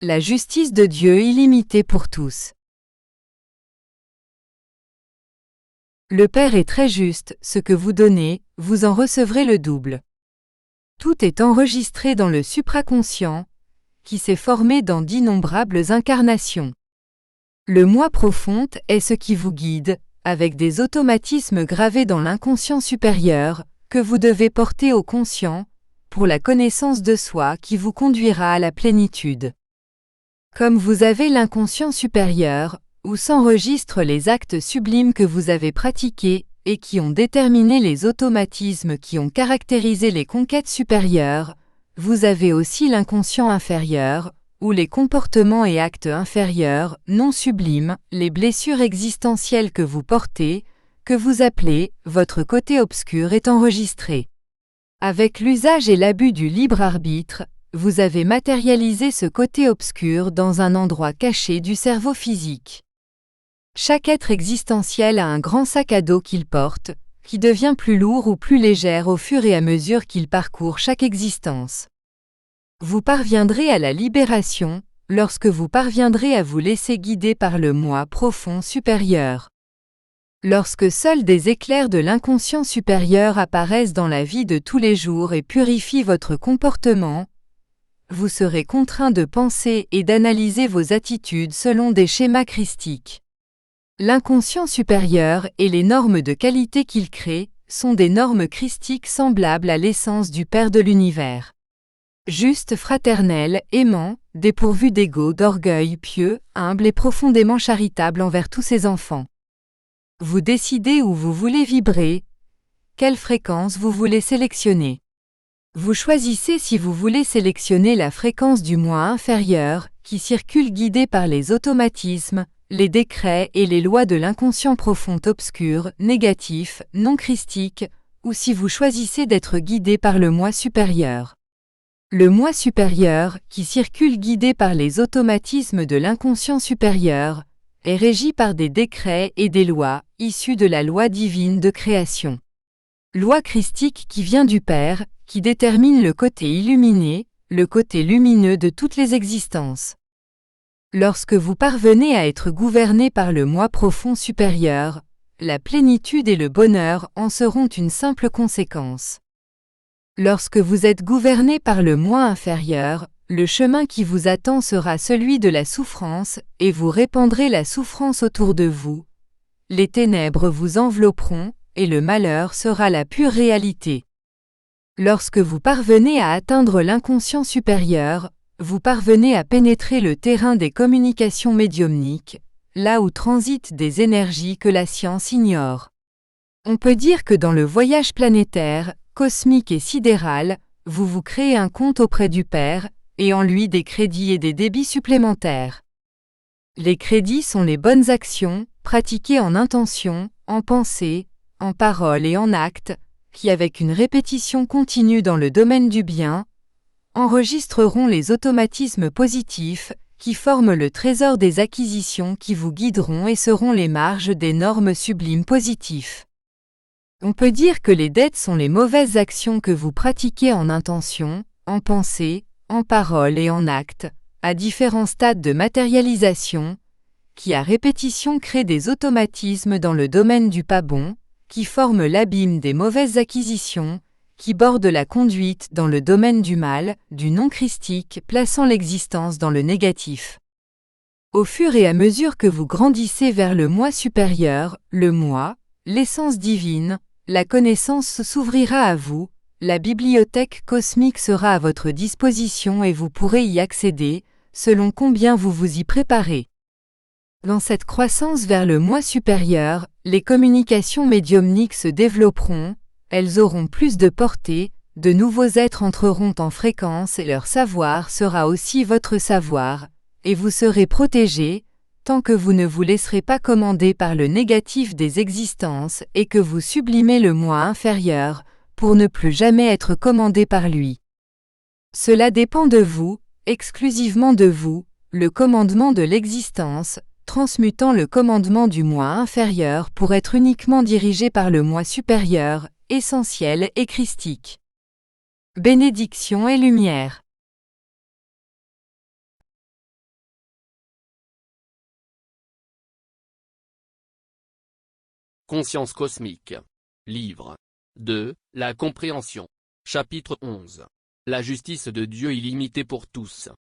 la justice de Dieu illimitée pour tous. Le Père est très juste, ce que vous donnez, vous en recevrez le double. Tout est enregistré dans le supraconscient, qui s'est formé dans d'innombrables incarnations. Le moi profond est ce qui vous guide, avec des automatismes gravés dans l'inconscient supérieur, que vous devez porter au conscient, pour la connaissance de soi qui vous conduira à la plénitude. Comme vous avez l'inconscient supérieur, où s'enregistrent les actes sublimes que vous avez pratiqués et qui ont déterminé les automatismes qui ont caractérisé les conquêtes supérieures, vous avez aussi l'inconscient inférieur, où les comportements et actes inférieurs, non sublimes, les blessures existentielles que vous portez, que vous appelez votre côté obscur est enregistré. Avec l'usage et l'abus du libre arbitre, vous avez matérialisé ce côté obscur dans un endroit caché du cerveau physique. Chaque être existentiel a un grand sac à dos qu'il porte, qui devient plus lourd ou plus léger au fur et à mesure qu'il parcourt chaque existence. Vous parviendrez à la libération, lorsque vous parviendrez à vous laisser guider par le moi profond supérieur. Lorsque seuls des éclairs de l'inconscient supérieur apparaissent dans la vie de tous les jours et purifient votre comportement, vous serez contraint de penser et d'analyser vos attitudes selon des schémas christiques. L'inconscient supérieur et les normes de qualité qu'il crée sont des normes christiques semblables à l'essence du Père de l'univers. Juste, fraternel, aimant, dépourvu d'ego, d'orgueil, pieux, humble et profondément charitable envers tous ses enfants. Vous décidez où vous voulez vibrer, quelle fréquence vous voulez sélectionner. Vous choisissez si vous voulez sélectionner la fréquence du moi inférieur, qui circule guidé par les automatismes, les décrets et les lois de l'inconscient profond obscur, négatif, non christique, ou si vous choisissez d'être guidé par le moi supérieur. Le moi supérieur, qui circule guidé par les automatismes de l'inconscient supérieur, est régi par des décrets et des lois, issus de la loi divine de création. Loi christique qui vient du Père, qui détermine le côté illuminé, le côté lumineux de toutes les existences. Lorsque vous parvenez à être gouverné par le moi profond supérieur, la plénitude et le bonheur en seront une simple conséquence. Lorsque vous êtes gouverné par le moi inférieur, le chemin qui vous attend sera celui de la souffrance, et vous répandrez la souffrance autour de vous. Les ténèbres vous envelopperont, et le malheur sera la pure réalité. Lorsque vous parvenez à atteindre l'inconscient supérieur, vous parvenez à pénétrer le terrain des communications médiumniques, là où transitent des énergies que la science ignore. On peut dire que dans le voyage planétaire, cosmique et sidéral, vous vous créez un compte auprès du Père, et en lui des crédits et des débits supplémentaires. Les crédits sont les bonnes actions, pratiquées en intention, en pensée, en parole et en acte, qui avec une répétition continue dans le domaine du bien, enregistreront les automatismes positifs, qui forment le trésor des acquisitions qui vous guideront et seront les marges des normes sublimes positifs. On peut dire que les dettes sont les mauvaises actions que vous pratiquez en intention, en pensée, en parole et en acte, à différents stades de matérialisation, qui à répétition créent des automatismes dans le domaine du pas bon, qui forment l'abîme des mauvaises acquisitions, qui bordent la conduite dans le domaine du mal, du non-christique, plaçant l'existence dans le négatif. Au fur et à mesure que vous grandissez vers le moi supérieur, le moi, l'essence divine, la connaissance s'ouvrira à vous, la bibliothèque cosmique sera à votre disposition et vous pourrez y accéder, selon combien vous vous y préparez. Dans cette croissance vers le moi supérieur, les communications médiumniques se développeront, elles auront plus de portée, de nouveaux êtres entreront en fréquence et leur savoir sera aussi votre savoir, et vous serez protégé, tant que vous ne vous laisserez pas commander par le négatif des existences et que vous sublimez le moi inférieur, pour ne plus jamais être commandé par lui. Cela dépend de vous, exclusivement de vous, le commandement de l'existence, transmutant le commandement du moi inférieur pour être uniquement dirigé par le moi supérieur, essentiel et christique. Bénédiction et lumière. Conscience cosmique. Livre 2, La compréhension. Chapitre 11. La justice de Dieu illimitée pour tous.